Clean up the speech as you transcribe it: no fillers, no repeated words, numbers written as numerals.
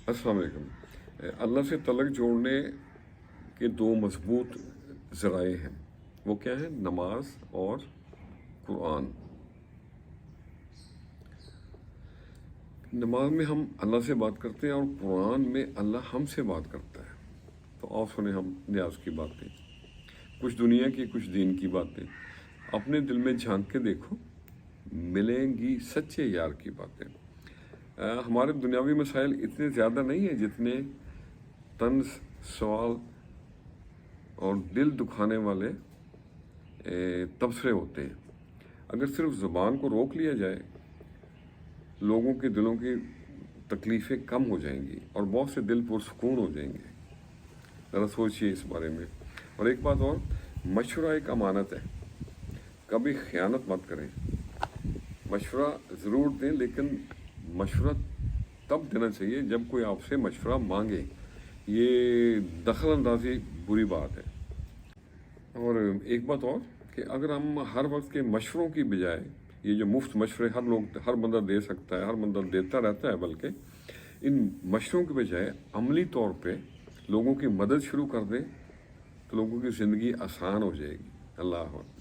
अस्सलाम वालेकुम। अल्लाह से तलक जोड़ने के दो मजबूत ज़राए हैं, वो क्या है? नमाज और कुरान। नमाज में हम अल्लाह से बात करते हैं और कुरान में अल्लाह हमसे बात करता है। तो आओ सुने हम न्याज की बातें, कुछ दुनिया की कुछ दीन की बातें। अपने दिल में झांक के देखो, मिलेंगी सच्चे यार की बातें। हमारे दुनियावी मसाइल इतने ज़्यादा नहीं है जितने तंज, सवाल और दिल दुखाने वाले तबसरे होते हैं। अगर सिर्फ ज़ुबान को रोक लिया जाए, लोगों के दिलों की तकलीफ़ें कम हो जाएंगी और बहुत से दिल पुरसुकून हो जाएंगे। ज़रा सोचिए इस बारे में। और एक बात और, मशवरा एक अमानत है, कभी ख़यानत मत करें। मशवरा ज़रूर दें, लेकिन मशवरा तब देना चाहिए जब कोई आपसे मशवरा मांगे। ये दखल अंदाज़ी बुरी बात है। और एक बात और कि अगर हम हर वक्त के मशवरों की बजाय, ये जो मुफ्त मशवरे हर बंदा दे सकता है, हर बंदा देता रहता है, बल्कि इन मशवरों के बजाय अमली तौर पे लोगों की मदद शुरू कर दें तो लोगों की ज़िंदगी आसान हो जाएगी। अल्लाह हाफ़िज़।